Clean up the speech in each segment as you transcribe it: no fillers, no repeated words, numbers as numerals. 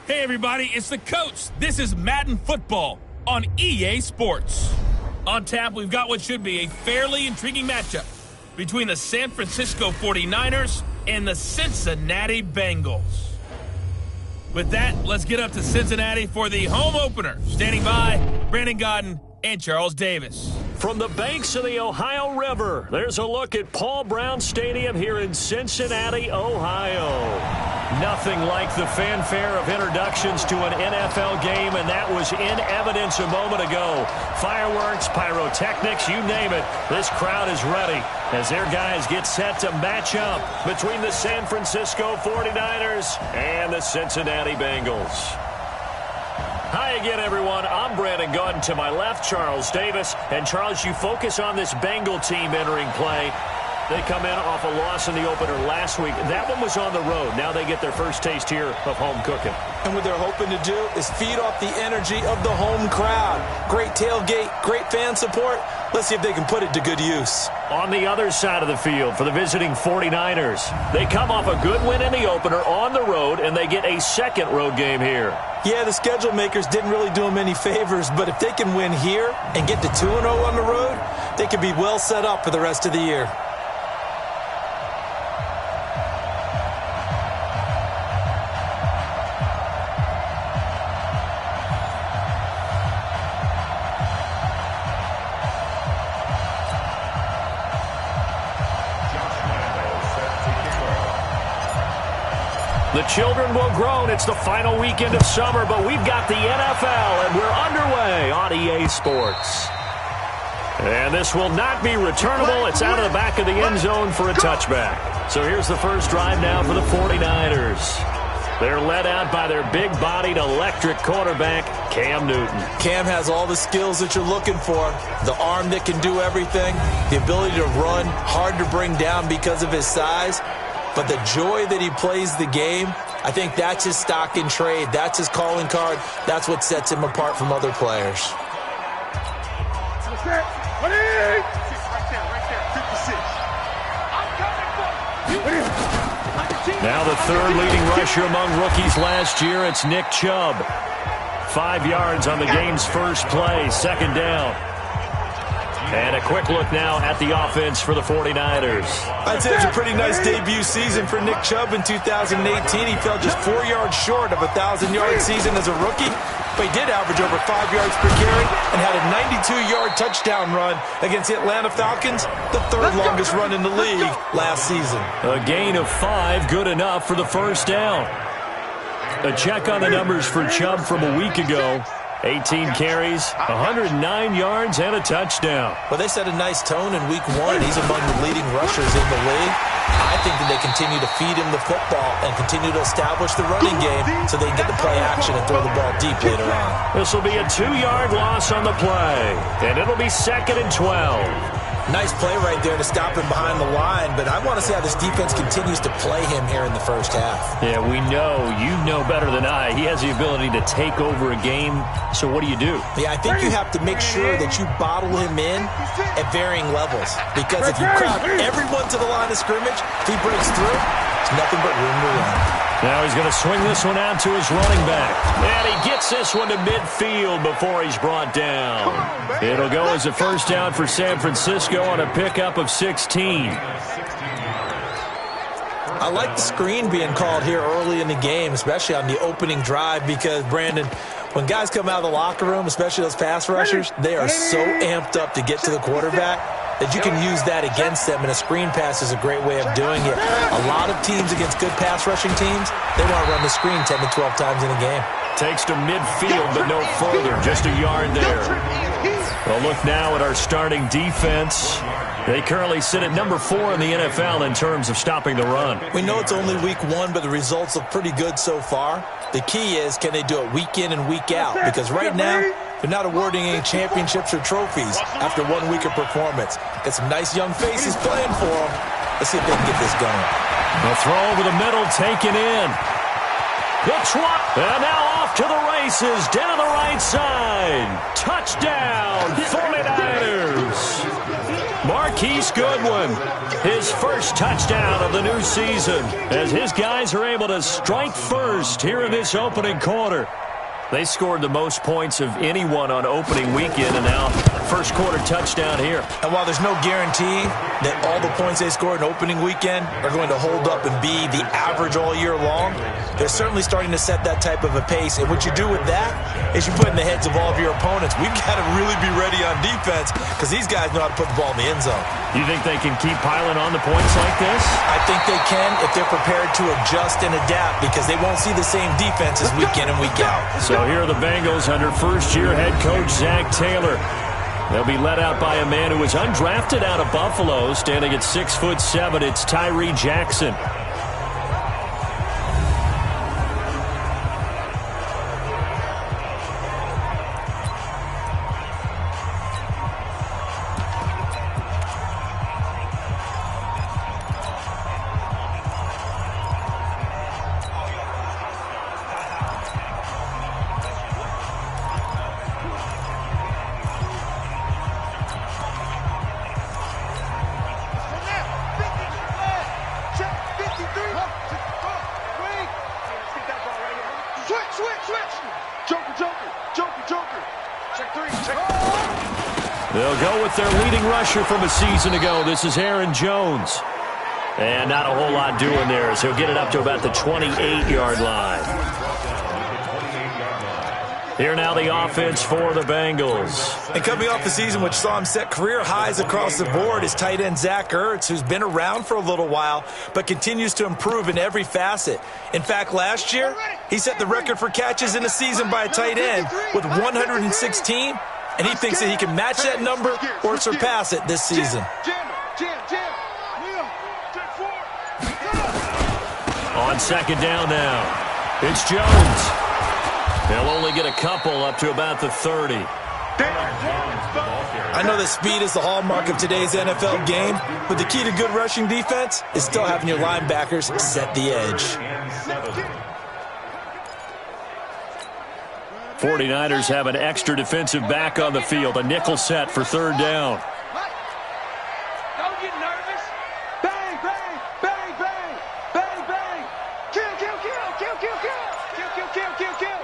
Hey everybody, it's the coach. This is Madden Football on EA Sports. On tap, we've got what should be a fairly intriguing matchup between the San Francisco 49ers and the Cincinnati Bengals. With that, let's get up to Cincinnati for the home opener. Standing by, Brandon Godden and Charles Davis. From the banks of the Ohio River, there's a look at Paul Brown Stadium here in Cincinnati, Ohio. Nothing like the fanfare of introductions to an NFL game, and that was in evidence a moment ago. Fireworks, pyrotechnics, you name it. This crowd is ready as their guys get set to match up between the San Francisco 49ers and the Cincinnati Bengals. Hi again, everyone. I'm Brandon Godden. To my left, Charles Davis. And, Charles, you focus on this Bengal team entering play. They come in off a loss in the opener last week. That one was on the road. Now they get their first taste here of home cooking. And what they're hoping to do is feed off the energy of the home crowd. Great tailgate, great fan support. Let's see if they can put it to good use. On the other side of the field for the visiting 49ers, they come off a good win in the opener on the road, and they get a second road game here. Yeah, the schedule makers didn't really do them any favors, but if they can win here and get to 2-0 on the road, they can be well set up for the rest of the year. The children will groan. It's the final weekend of summer, but we've got the NFL, and we're underway on EA Sports. And this will not be returnable. It's out of the back of the end zone for a touchback. So here's the first drive now for the 49ers. They're led out by their big-bodied electric quarterback, Cam Newton. Cam has all the skills that you're looking for. The arm that can do everything, the ability to run, hard to bring down because of his size. But the joy that he plays the game, I think that's his stock in trade. That's his calling card. That's what sets him apart from other players. Now the third leading rusher among rookies last year, it's Nick Chubb. 5 yards on the game's first play, second down. And a quick look now at the offense for the 49ers. I'd say it was a pretty nice debut season for Nick Chubb in 2018. He fell just 4 yards short of a 1,000-yard season as a rookie, but he did average over 5 yards per carry and had a 92-yard touchdown run against the Atlanta Falcons, the third longest run in the league last season. A gain of 5, good enough for the first down. A check on the numbers for Chubb from a week ago. 18 carries, 109 yards, and a touchdown. Well, they set a nice tone in week 1. He's among the leading rushers in the league. I think that they continue to feed him the football and continue to establish the running game so they can get the play action and throw the ball deep later on. This will be a 2-yard loss on the play, and it'll be 2nd and 12. Nice play right there to stop him behind the line, but I want to see how this defense continues to play him here in the first half. Yeah, we know. You know better than I. He has the ability to take over a game, so what do you do? Yeah, I think you have to make sure that you bottle him in at varying levels, because if you crowd everyone to the line of scrimmage, if he breaks through, there's nothing but room to run. Now he's going to swing this one out to his running back. And he gets this one to midfield before he's brought down. It'll go as a first down for San Francisco on a pickup of 16. I like the screen being called here early in the game, especially on the opening drive, because, Brandon, when guys come out of the locker room, especially those pass rushers, they are so amped up to get to the quarterback that you can use that against them, and a screen pass is a great way of doing it. A lot of teams against good pass rushing teams, they want to run the screen 10 to 12 times in a game. Takes to midfield, but no further, just a yard there. Well, look now at our starting defense. They currently sit at number 4 in the NFL in terms of stopping the run. We know it's only week 1, but the results look pretty good so far. The key is, can they do it week in and week out? Because right now, they're not awarding any championships or trophies after 1 week of performance. Got some nice young faces playing for them. Let's see if they can get this going. The throw over the middle, taken in. The trot, and now off to the races, down the right side. Touchdown, 49ers. Mark Marquise Goodwin, his first touchdown of the new season, as his guys are able to strike first here in this opening quarter. They scored the most points of anyone on opening weekend, and now first quarter touchdown here. And while there's no guarantee that all the points they scored in opening weekend are going to hold up and be the average all year long, they're certainly starting to set that type of a pace. And what you do with that is you put in the heads of all of your opponents, we've got to really be ready on defense because these guys know how to put the ball in the end zone. You think they can keep piling on the points like this? I think they can if they're prepared to adjust and adapt because they won't see the same defenses week in and week out. So here are the Bengals under first-year head coach Zach Taylor. They'll be led out by a man who was undrafted out of Buffalo, standing at 6'7". It's Tyree Jackson. They'll go with their leading rusher from a season ago. This is Aaron Jones. And not a whole lot doing there, as he'll get it up to about the 28-yard line. Here now the offense for the Bengals. And coming off the season which saw him set career highs across the board is tight end Zach Ertz, who's been around for a little while, but continues to improve in every facet. In fact, last year, he set the record for catches in a season by a tight end with 116, and he thinks that he can match that number or surpass it this season. On second down now, it's Jones. They'll only get a couple up to about the 30. I know that speed is the hallmark of today's NFL game, but the key to good rushing defense is still having your linebackers set the edge. 49ers have an extra defensive back on the field, a nickel set for third down. Don't get nervous. Bang, bang, bang, bang, bang, bang. Kill, kill, kill, kill, kill, kill. Kill, kill, kill, kill, kill.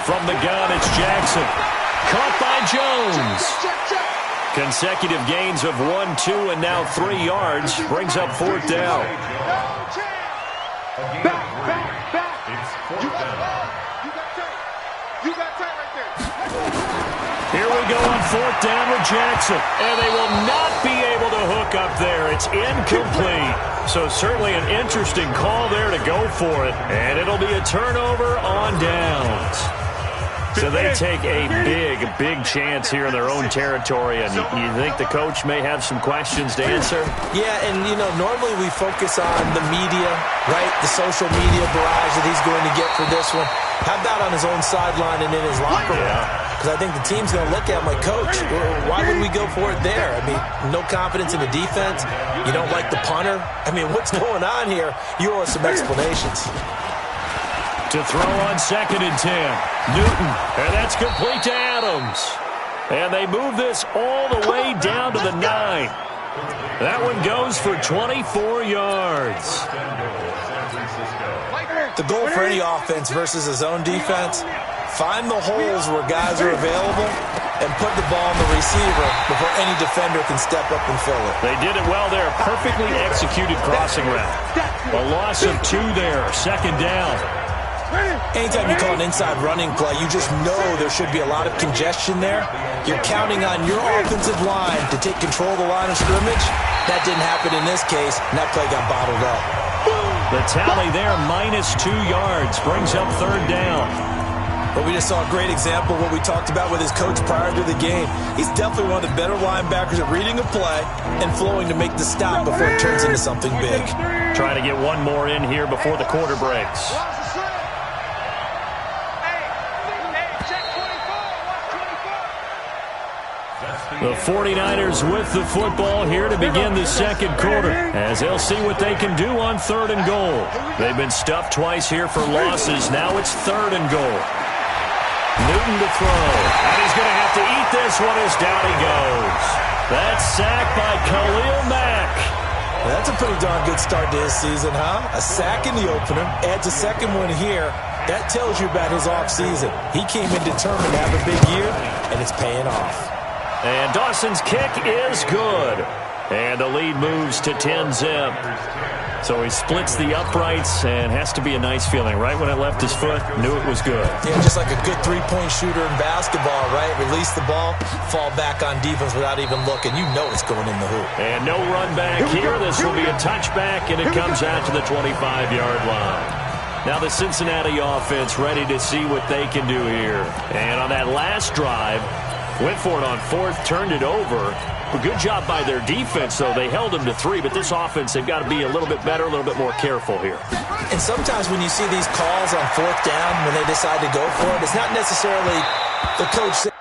From the gun, it's Jackson. Caught by Jones. Consecutive gains of 1, 2, and now 3 yards. Brings up fourth down. Back, back, back. You got tight. You got tight right there. Here we go on fourth down with Jackson. And they will not be able to hook up there. It's incomplete. So certainly an interesting call there to go for it. And it'll be a turnover on downs. So they take a big chance here in their own territory. And you think the coach may have some questions to answer? Yeah, and, you know, normally we focus on the media, right? The social media barrage that he's going to get for this one. How about on his own sideline and in his locker room? Because I think the team's going to look at him like, Coach, why would we go for it there? I mean, no confidence in the defense. You don't like the punter. I mean, what's going on here? You owe us some explanations. To throw on second and 10. Newton, and that's complete to Adams. And they move this all the way down to the 9. That one goes for 24 yards. The goal for any offense versus his own defense, find the holes where guys are available and put the ball on the receiver before any defender can step up and fill it. They did it well there. Perfectly executed crossing route. A loss of 2 there. Second down. Anytime you call an inside running play, you just know there should be a lot of congestion there. You're counting on your offensive line to take control of the line of scrimmage. That didn't happen in this case, and that play got bottled up. The tally there, minus 2 yards, brings up third down. But we just saw a great example of what we talked about with his coach prior to the game. He's definitely one of the better linebackers at reading a play and flowing to make the stop before it turns into something big. Trying to get one more in here before the quarter breaks. The 49ers with the football here to begin the second quarter, as they'll see what they can do on third and goal. They've been stuffed twice here for losses. Now it's third and goal. Newton to throw. And he's going to have to eat this one as down he goes. That's sacked by Khalil Mack. That's a pretty darn good start to his season, huh? A sack in the opener, adds a second one here. That tells you about his offseason. He came in determined to have a big year, and it's paying off. And Dawson's kick is good. And the lead moves to 10-zip. So he splits the uprights, and has to be a nice feeling. Right when it left his foot, knew it was good. Yeah, just like a good three-point shooter in basketball, right? Release the ball, fall back on defense without even looking. You know it's going in the hoop. And no run back here. This will be a touchback, and it comes out to the 25-yard line. Now the Cincinnati offense ready to see what they can do here. And on that last drive, went for it on fourth, turned it over. A good job by their defense, though. They held them to 3, but this offense, they've got to be a little bit better, a little bit more careful here. And sometimes when you see these calls on fourth down, when they decide to go for it, it's not necessarily the coach saying,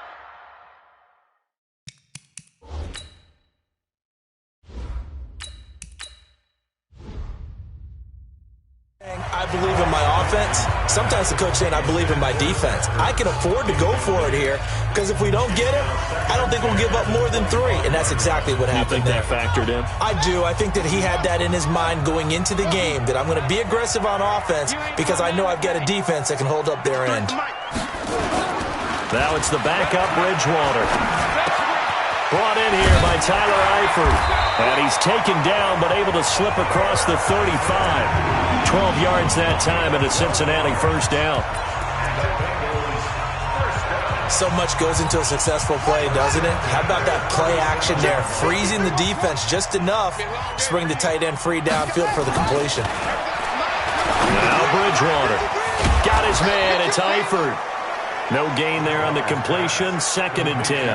I believe in my offense. Sometimes the coach saying, I believe in my defense. I can afford to go for it here because if we don't get it, I don't think we'll give up more than 3. And that's exactly what happened. You think that factored in? I do. I think that he had that in his mind going into the game, that I'm going to be aggressive on offense because I know I've got a defense that can hold up their end. Now it's the backup Bridgewater. Brought in here by Tyler Eifert. And he's taken down but able to slip across the 35. 12 yards that time and a Cincinnati first down. So much goes into a successful play, doesn't it? How about that play action there? Freezing the defense just enough to bring the tight end free downfield for the completion. Now Bridgewater. Got his man. It's Eifert. No gain there on the completion. 2nd and 10.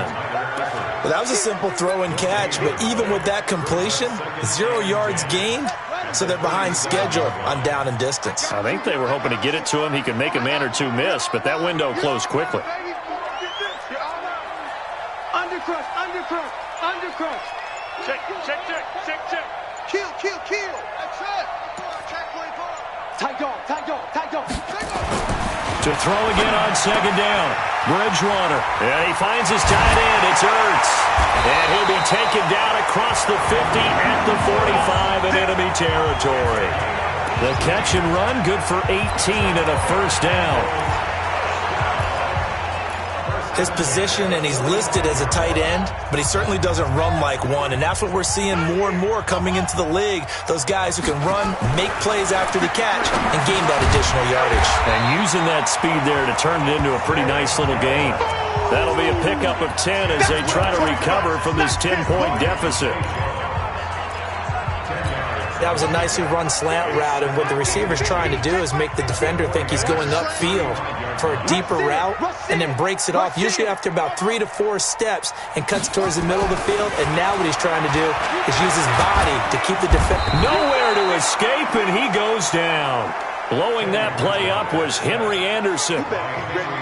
Well, that was a simple throw and catch, but even with that completion, 0 yards gained, so they're behind schedule on down and distance. I think they were hoping to get it to him. He could make a man or two miss, but that window closed quickly. Undercrush, undercrush, undercrush. Check, check, check, check, check. Kill, kill, kill. That's it. Check 24. Tight dog, tight dog, tight dog. To throw again on 2nd down. Bridgewater. And he finds his tight end. It's Ertz. And he'll be taken down across the 50 at the 45 in enemy territory. The catch and run, good for 18 and a first down. His position, and he's listed as a tight end, but he certainly doesn't run like one, and that's what we're seeing more and more coming into the league. Those guys who can run, make plays after the catch, and gain that additional yardage. And using that speed there to turn it into a pretty nice little gain. That'll be a pickup of 10 as they try to recover from this 10-point deficit. That was a nicely run slant route, and what the receiver's trying to do is make the defender think he's going upfield for a deeper route, and then breaks it off, usually after about 3 to 4 steps, and cuts towards the middle of the field. And now what he's trying to do is use his body to keep the defender. Nowhere to escape, and he goes down. Blowing that play up was Henry Anderson.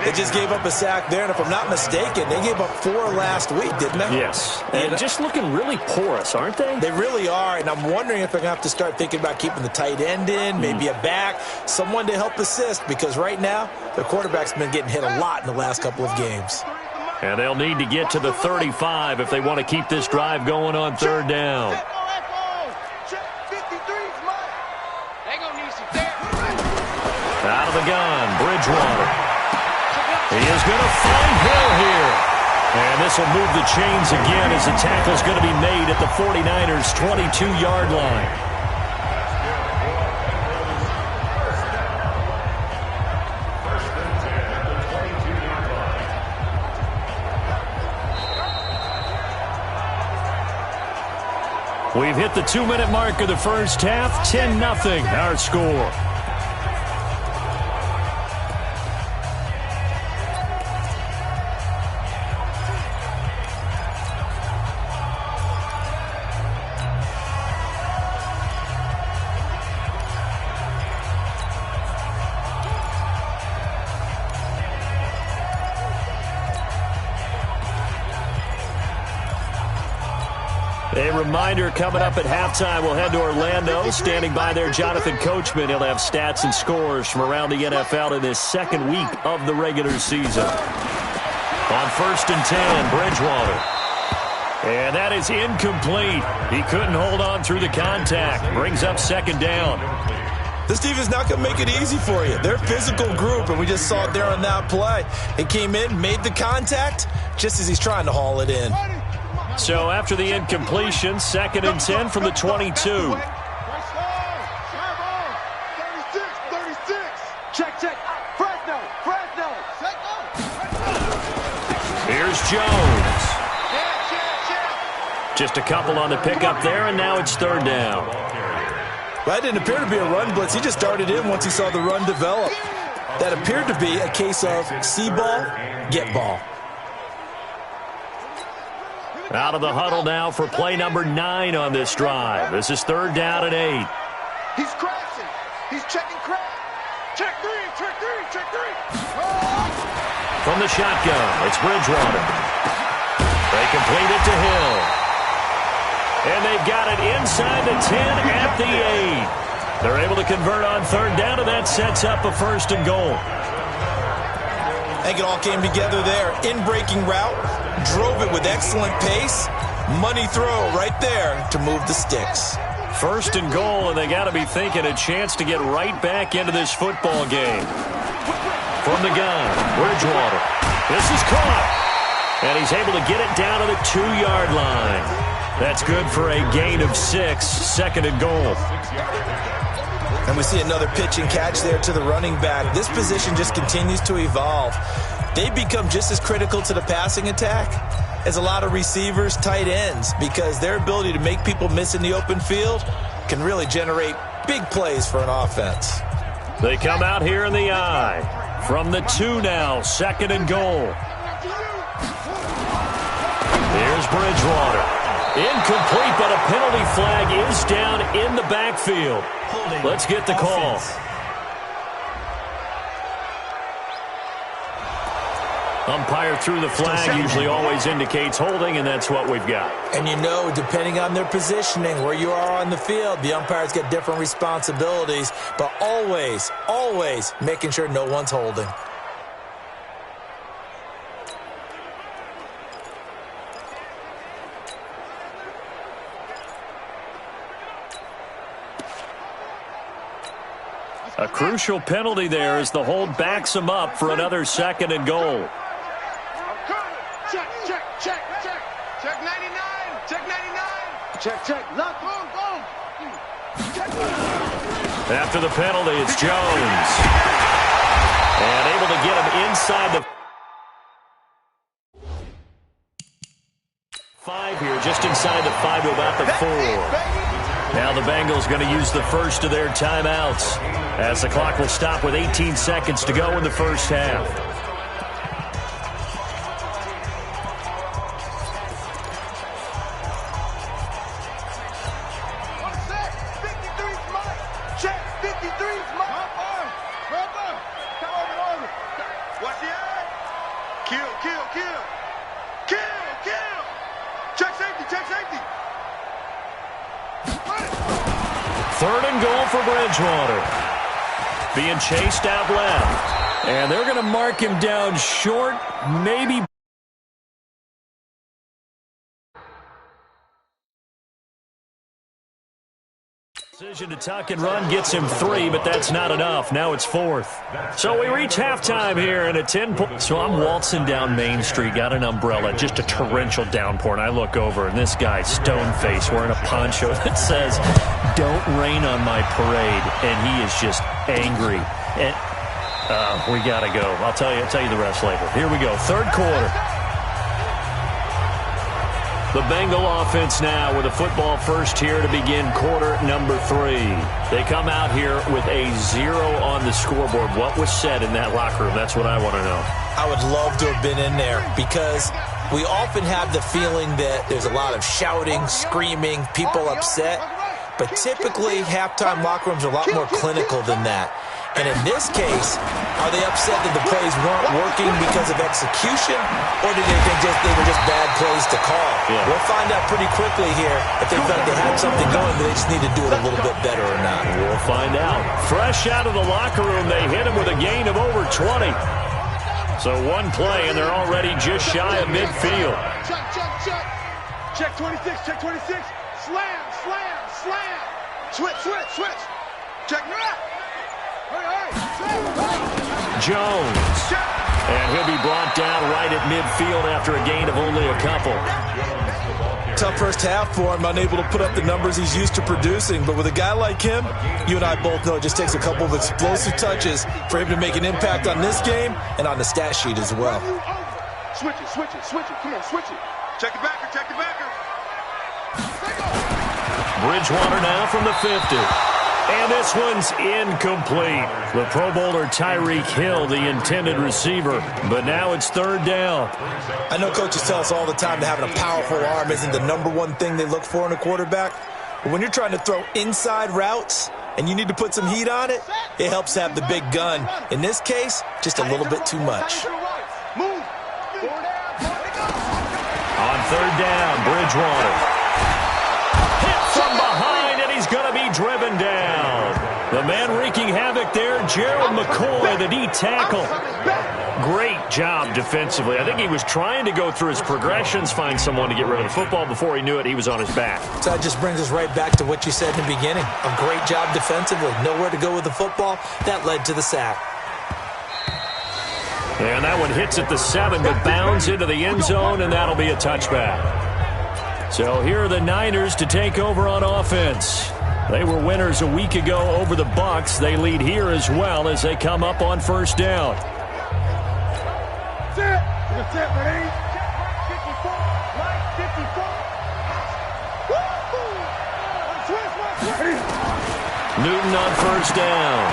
They just gave up a sack there, and if I'm not mistaken, they gave up 4 last week, didn't they? Yes, and just looking really porous, aren't they? They really are, and I'm wondering if they're going to have to start thinking about keeping the tight end in, maybe a back, someone to help assist, because right now, their quarterback's been getting hit a lot in the last couple of games. And they'll need to get to the 35 if they want to keep this drive going on 3rd down. Out of the gun, Bridgewater. He is going to find Hill here. And this will move the chains again as the tackle's going to be made at the 49ers' 22-yard line. We've hit the 2-minute mark of the first half. 10-0 our score. A reminder, coming up at halftime, we'll head to Orlando. Standing by there, Jonathan Coachman. He'll have stats and scores from around the NFL in this second week of the regular season. On 1st and 10, Bridgewater. And that is incomplete. He couldn't hold on through the contact. Brings up 2nd down. This defense is not going to make it easy for you. They're a physical group, and we just saw it there on that play. He came in, made the contact, just as he's trying to haul it in. So after the incompletion, 2nd and 10 from the 22. 36. Check. Fresno. Here's Jones. Just a couple on the pickup there, and now it's 3rd down. That didn't appear to be a run blitz. He just started in once he saw the run develop. That appeared to be a case of see ball, get ball. Out of the huddle now for play number 9 on this drive. This is 3rd down and 8. He's crashing. He's checking crash. Check three. From the shotgun, it's Bridgewater. They complete it to Hill. And they've got it inside the 10 at the 8. They're able to convert on 3rd down, and that sets up a 1st and goal. I think it all came together there. In-breaking route, drove it with excellent pace. Money throw right there to move the sticks. 1st and goal, and they got to be thinking a chance to get right back into this football game. From the gun, Bridgewater. This is caught. And he's able to get it down to the 2-yard line. That's good for a gain of 6, 2nd and goal. And we see another pitch and catch there to the running back. This position just continues to evolve. They become just as critical to the passing attack as a lot of receivers, tight ends, because their ability to make people miss in the open field can really generate big plays for an offense. They come out here in the I. From the 2 now, 2nd and goal. Here's Bridgewater. Incomplete, but a penalty flag is down in the backfield. Let's get the call. Umpire threw the flag, usually always indicates holding, and that's what we've got. And you know, depending on their positioning, where you are on the field, the umpires get different responsibilities, but always making sure no one's holding. A crucial penalty there as the hold backs him up for another 2nd and goal. Check. Check 99. Check. Lock. Boom. After the penalty, it's Jones. And able to get him inside the 5 here, just inside the 5 to about the 4. Now the Bengals going to use the first of their timeouts as the clock will stop with 18 seconds to go in the first half. Check 53's mine. Watch the eye. Kill. Check safety. 3rd and goal for Bridgewater. Being chased out left. And they're going to mark him down short, maybe. Decision to tuck and run gets him 3, but that's not enough. Now it's 4th. So we reach halftime here in a 10-point. So I'm waltzing down Main Street, got an umbrella, just a torrential downpour, and I look over, and this guy, stone-faced, wearing a poncho that says, "Don't rain on my parade," and he is just angry. And we got to go. I'll tell you the rest later. Here we go, 3rd quarter. The Bengal offense now with a football first here to begin quarter number 3. They come out here with a 0 on the scoreboard. What was said in that locker room? That's what I want to know. I would love to have been in there because we often have the feeling that there's a lot of shouting, screaming, people upset. But typically, halftime locker rooms are a lot more clinical than that. And in this case, are they upset that the plays weren't working because of execution, or did they think they were just bad plays to call? Yeah. We'll find out pretty quickly here if they felt they had something going, but they just need to do it a little bit better or not. We'll find out. Fresh out of the locker room, they hit him with a gain of over 20. So one play, and they're already just shy of midfield. Check. Check 26, check 26. Slam. Switch. Check now. Jones. And he'll be brought down right at midfield after a gain of only a couple. Tough first half for him, unable to put up the numbers he's used to producing. But with a guy like him, you and I both know it just takes a couple of explosive touches for him to make an impact on this game and on the stat sheet as well. Switch it. Come on, switch it. Check the backer. Bridgewater now from the 50. And this one's incomplete. The Pro Bowler Tyreek Hill, the intended receiver. But now it's third down. I know coaches tell us all the time that having a powerful arm isn't the #1 thing they look for in a quarterback. But when you're trying to throw inside routes and you need to put some heat on it, it helps to have the big gun. In this case, just a little bit too much. On third down, Bridgewater. Hit from behind, and he's going to be driven down. The man wreaking havoc there, Gerald McCoy, the D tackle. Great job defensively. I think he was trying to go through his progressions, find someone to get rid of the football. Before he knew it, he was on his back. So that just brings us right back to what you said in the beginning. A great job defensively. Nowhere to go with the football. That led to the sack. And that one hits at the 7, but bounds into the end zone, and that'll be a touchback. So here are the Niners to take over on offense. They were winners a week ago over the Bucs. They lead here as well as they come up on first down. Newton on first down.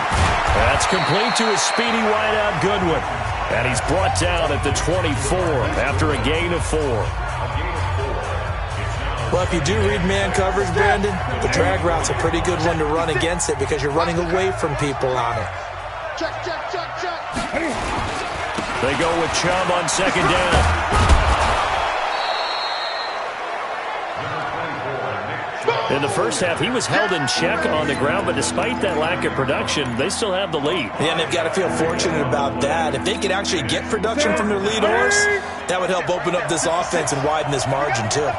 That's complete to his speedy wideout Goodwin. And he's brought down at the 24 after a gain of 4. Well, if you do read man coverage, Brandon, the drag route's a pretty good one to run against it because you're running away from people on it. Check. They go with Chubb on second down. In the first half, he was held in check on the ground, but despite that lack of production, they still have the lead. Yeah, and they've got to feel fortunate about that. If they could actually get production from their lead horse, that would help open up this offense and widen this margin, too.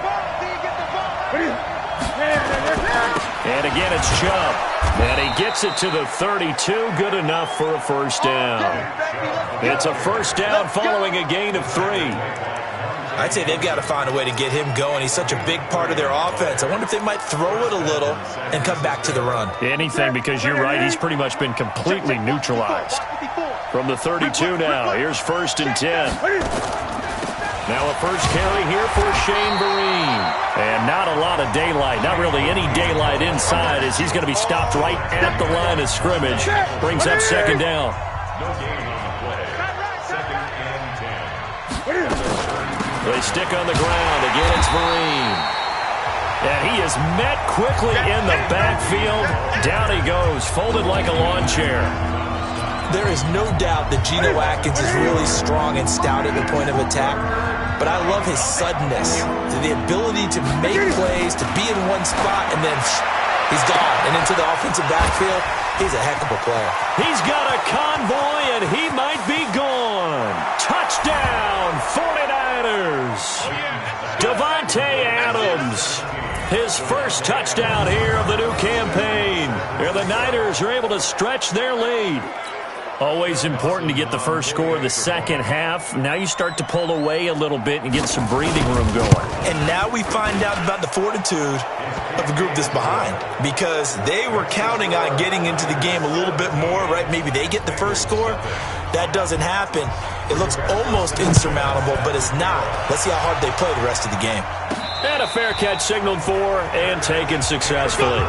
And again, it's Chubb. And he gets it to the 32, good enough for a first down. It's a first down following a gain of 3. I'd say they've got to find a way to get him going. He's such a big part of their offense. I wonder if they might throw it a little and come back to the run. Anything, because you're right, he's pretty much been completely neutralized. From the 32 now, here's first and 10. Now a first carry here for Shane Vereen. And not a lot of daylight, not really any daylight inside as he's going to be stopped right at the line of scrimmage. Brings up second down. They stick on the ground. Again, it's Vereen. And he is met quickly in the backfield. Down he goes, folded like a lawn chair. There is no doubt that Geno Atkins is really strong and stout at the point of attack. But I love his suddenness, the ability to make plays, to be in one spot, and then he's gone. And into the offensive backfield, he's a heck of a player. He's got a convoy, and he might be gone. Touchdown, 49ers. Davante Adams, his first touchdown here of the new campaign. Here the Niners are able to stretch their lead. Always important to get the first score of the second half. Now you start to pull away a little bit and get some breathing room going. And now we find out about the fortitude of the group that's behind, because they were counting on getting into the game a little bit more, right? Maybe they get the first score. That doesn't happen. It looks almost insurmountable, but it's not. Let's see how hard they play the rest of the game. And a fair catch signaled for and taken successfully.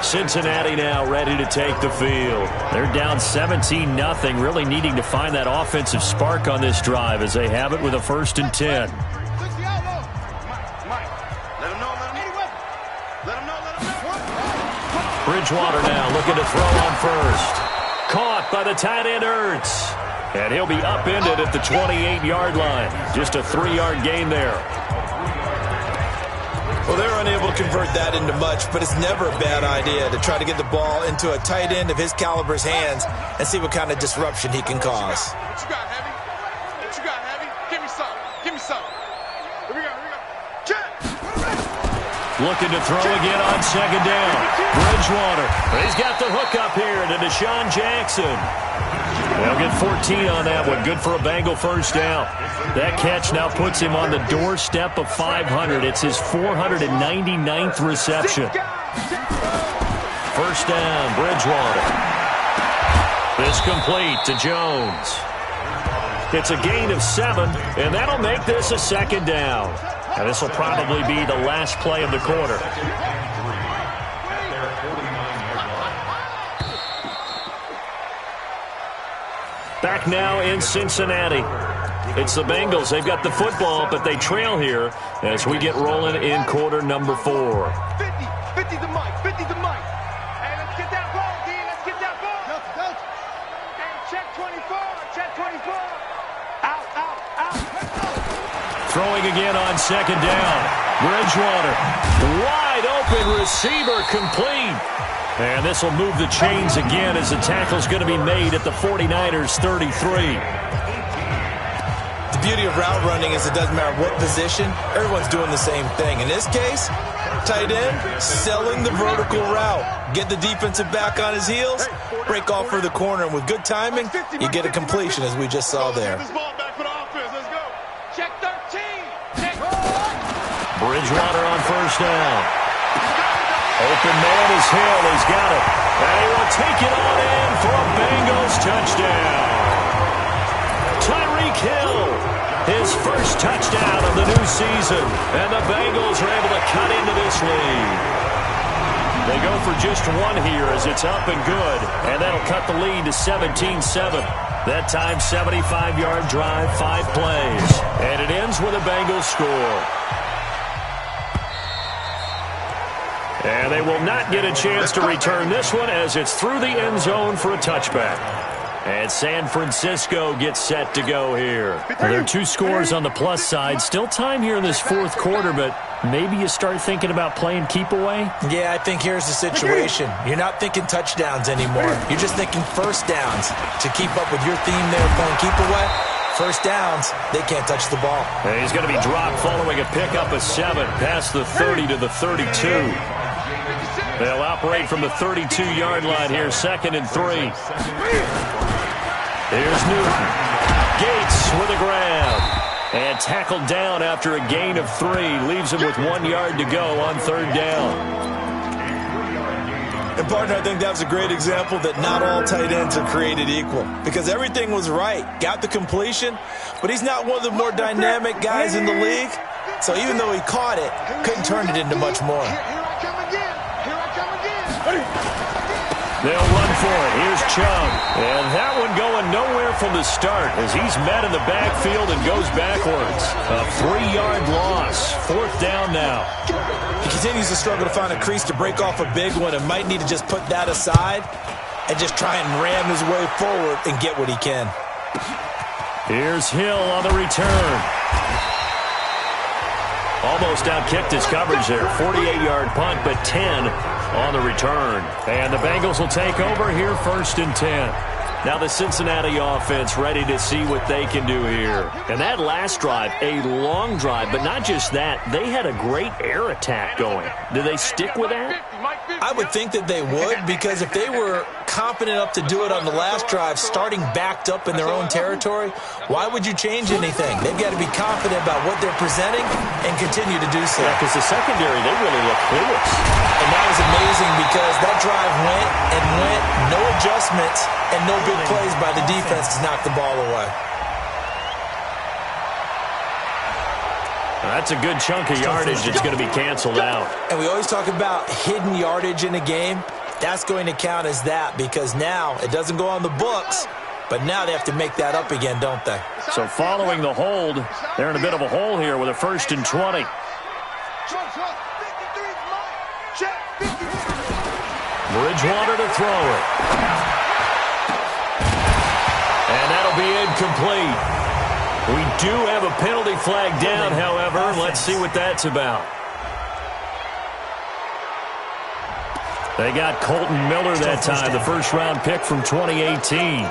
Cincinnati now ready to take the field. They're down 17-0, really needing to find that offensive spark on this drive as they have it with a first and 10. Bridgewater now looking to throw on first. Caught by the tight end, Ertz. And he'll be upended at the 28-yard line. Just a 3-yard gain there. Well, they're unable to convert that into much, but it's never a bad idea to try to get the ball into a tight end of his caliber's hands and see what kind of disruption he can cause. What you got, Heavy? What you got, Heavy? Give me some. Give me some. Here we go. Here we go. Check. Looking to throw again on second down. Bridgewater. He's got the hook up here to Deshaun Jackson. They'll get 14 on that one. Good for a Bengal first down. That catch now puts him on the doorstep of 500. It's his 499th reception. First down, Bridgewater. This complete to Jones. It's a gain of 7, and that'll make this a second down. And this will probably be the last play of the quarter. Back now in Cincinnati. It's the Bengals. They've got the football, but they trail here as we get rolling in quarter number 4. 50 the mic. 50 the mic. Hey, let's get that ball, D. Let's get that ball. Go. Hey, check 24. Check 24. Out. Throwing again on second down. Bridgewater. Wide open receiver complete. And this will move the chains again as the tackle's going to be made at the 49ers 33. The beauty of route running is it doesn't matter what position, everyone's doing the same thing. In this case, tight end, selling the vertical route. Get the defensive back on his heels, break off for the corner, and with good timing, you get a completion as we just saw there. Check 13. Check. Bridgewater on first down. Open man is Hill. He's got it. And he will take it on in for a Bengals touchdown. Tyreek Hill, his first touchdown of the new season. And the Bengals are able to cut into this lead. They go for just one here as it's up and good. And that'll cut the lead to 17-7. That time, 75-yard drive, 5 plays. And it ends with a Bengals score. And they will not get a chance to return this one as it's through the end zone for a touchback. And San Francisco gets set to go here. Well, there are 2 scores on the plus side. Still time here in this fourth quarter, but maybe you start thinking about playing keep away? Yeah, I think here's the situation. You're not thinking touchdowns anymore. You're just thinking first downs. To keep up with your theme there, playing keep away, first downs, they can't touch the ball. And he's going to be dropped following a pickup of 7 past the 30 to the 32. They'll operate from the 32-yard line here, 2nd and 3. Here's Newton. Gates with a grab. And tackled down after a gain of 3. Leaves him with 1 yard to go on 3rd down. And, partner, I think that was a great example that not all tight ends are created equal. Because everything was right. Got the completion, but he's not one of the more dynamic guys in the league. So even though he caught it, couldn't turn it into much more. They'll run for it. Here's Chubb. And that one going nowhere from the start as he's met in the backfield and goes backwards. A 3-yard loss. 4th down now. He continues to struggle to find a crease to break off a big one and might need to just put that aside and just try and ram his way forward and get what he can. Here's Hill on the return. Almost outkicked his coverage there. 48-yard punt, but 10 on the return. And the Bengals will take over here 1st and 10. Now the Cincinnati offense ready to see what they can do here. And that last drive, a long drive, but not just that. They had a great air attack going. Do they stick with that? I would think that they would, because if they were confident enough to do it on the last drive, starting backed up in their own territory, why would you change anything? They've got to be confident about what they're presenting and continue to do so. Yeah, because the secondary, they really look clueless. And that was amazing because that drive went and went, no adjustments, and no big plays by the defense to knock the ball away. That's a good chunk of yardage that's going to be canceled out. And we always talk about hidden yardage in a game. That's going to count as that because now it doesn't go on the books, but now they have to make that up again, don't they? So following the hold, they're in a bit of a hole here with a 1st and 20. Bridgewater to throw it. And that'll be incomplete. We do have a penalty flag down, however. Let's see what that's about. They got Colton Miller that time, the first-round pick from 2018.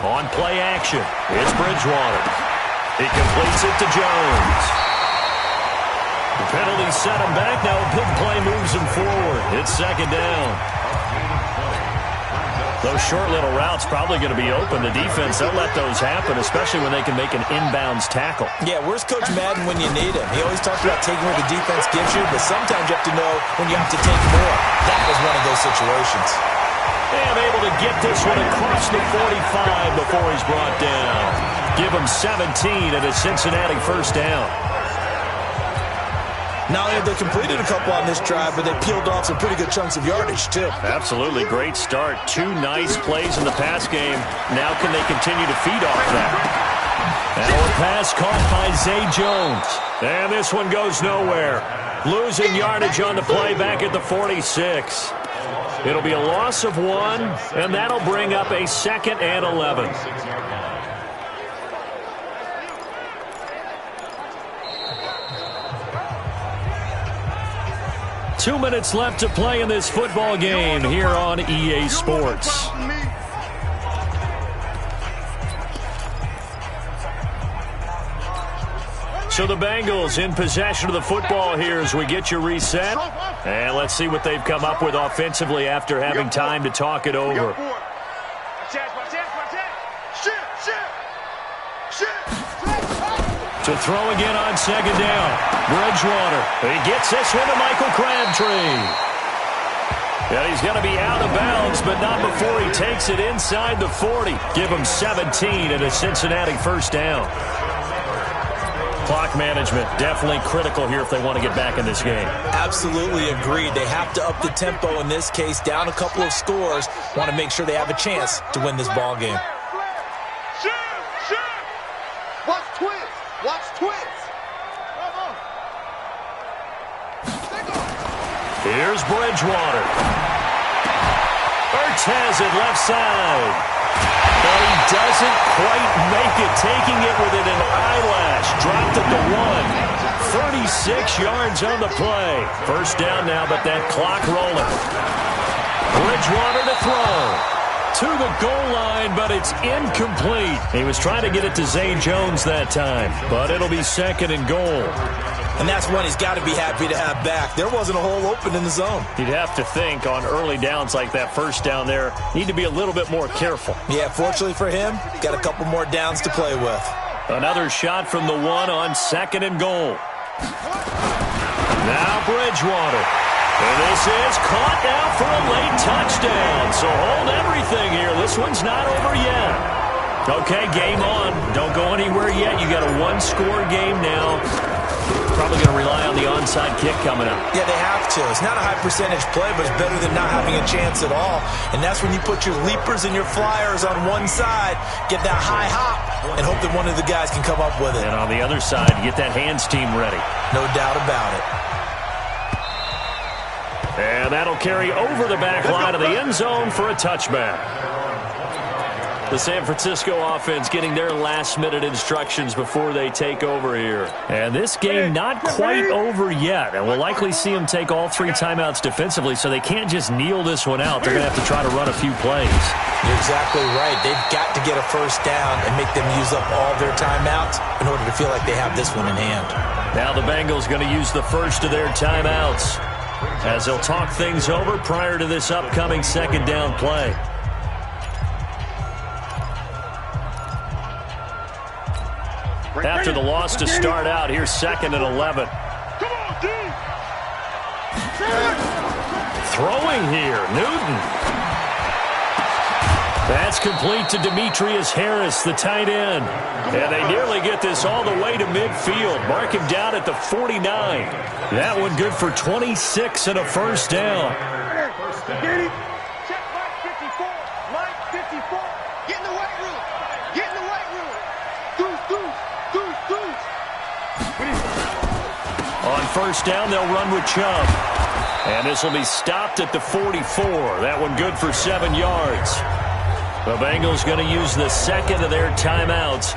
On play action, it's Bridgewater. He completes it to Jones. The penalty set him back. Now a big play moves him forward. It's second down. Those short little routes probably going to be open. The defense, they'll let those happen, especially when they can make an inbounds tackle. Yeah, where's Coach Madden when you need him? He always talks about taking what the defense gives you, but sometimes you have to know when you have to take more. That was one of those situations. And able to get this one across the 45 before he's brought down. Give him 17 at a Cincinnati first down. Not only have they completed a couple on this drive, but they peeled off some pretty good chunks of yardage, too. Absolutely great start. Two nice plays in the pass game. Now can they continue to feed off that? And a pass caught by Zay Jones. And this one goes nowhere. Losing yardage on the play back at the 46. It'll be a loss of 1, and that'll bring up a 2nd and 11. Two minutes left to play in this football game here on EA Sports. So the Bengals in possession of the football here as we get you reset. And let's see what they've come up with offensively after having time to talk it over. To throw again on second down. Bridgewater. He gets this one to Michael Crabtree. Yeah, he's going to be out of bounds, but not before he takes it inside the 40. Give him 17 at a Cincinnati first down. Clock management, definitely critical here if they want to get back in this game. Absolutely agreed. They have to up the tempo in this case, down a couple of scores. Want to make sure they have a chance to win this ball game. Watch twins. Watch twins. Here's Bridgewater. Ertz has it left side. But he doesn't quite make it, taking it within an eyelash. Dropped it to 1. 36 yards on the play. First down now, but that clock rolling. Bridgewater to throw. To the goal line, but it's incomplete. He was trying to get it to Zay Jones that time, but it'll be 2nd and goal. And that's one he's got to be happy to have back. There wasn't a hole open in the zone. You'd have to think on early downs like that first down there, need to be a little bit more careful. Yeah, fortunately for him, got a couple more downs to play with. Another shot from the 1 on 2nd and goal. Now Bridgewater. And this is caught now for a late touchdown. So hold everything here. This one's not over yet. Okay, game on. Don't go anywhere yet. You got a one-score game now. Probably going to rely on the onside kick coming up. Yeah, they have to. It's not a high percentage play, but it's better than not having a chance at all. And that's when you put your leapers and your flyers on one side, get that high hop, and hope that one of the guys can come up with it. And on the other side, get that hands team ready. No doubt about it. And that'll carry over the back line of the end zone for a touchback. The San Francisco offense getting their last-minute instructions before they take over here. And this game not quite over yet. And we'll likely see them take all 3 timeouts defensively, so they can't just kneel this one out. They're going to have to try to run a few plays. You're exactly right. They've got to get a first down and make them use up all their timeouts in order to feel like they have this one in hand. Now the Bengals going to use the first of their timeouts as they'll talk things over prior to this upcoming second down play. After the loss to start out, here's 2nd and 11. Come on, D. Throwing here, Newton. That's complete to Demetrius Harris, the tight end. And they nearly get this all the way to midfield. Mark him down at the 49. That one good for 26 and a first down. Check Mike 54. Mike 54. Get in the weight room. Get in the weight room. Deuce. On first down, they'll run with Chubb. And this will be stopped at the 44. That one good for 7 yards. The Bengals going to use the second of their timeouts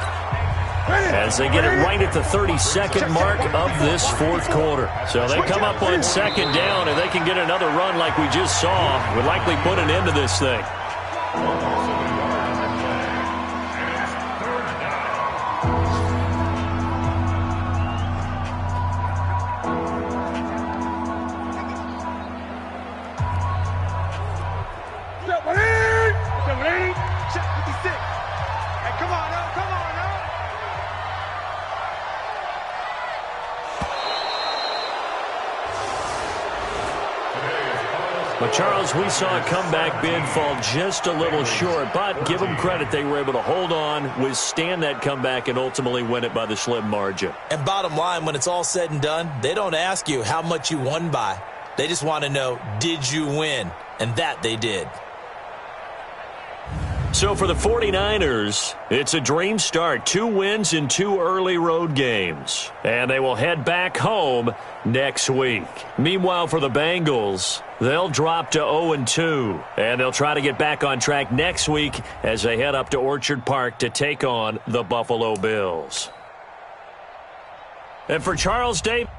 as they get it right at the 32nd mark of this fourth quarter. So they come up on second down, and they can get another run like we just saw. Would likely put an end to this thing. But, Charles, we saw a comeback bid fall just a little short, but give them credit. They were able to hold on, withstand that comeback, and ultimately win it by the slim margin. And bottom line, when it's all said and done, they don't ask you how much you won by. They just want to know, did you win? And that they did. So for the 49ers, it's a dream start. 2 wins in 2 early road games. And they will head back home next week. Meanwhile, for the Bengals, they'll drop to 0-2. And they'll try to get back on track next week as they head up to Orchard Park to take on the Buffalo Bills. And for Charles Davis.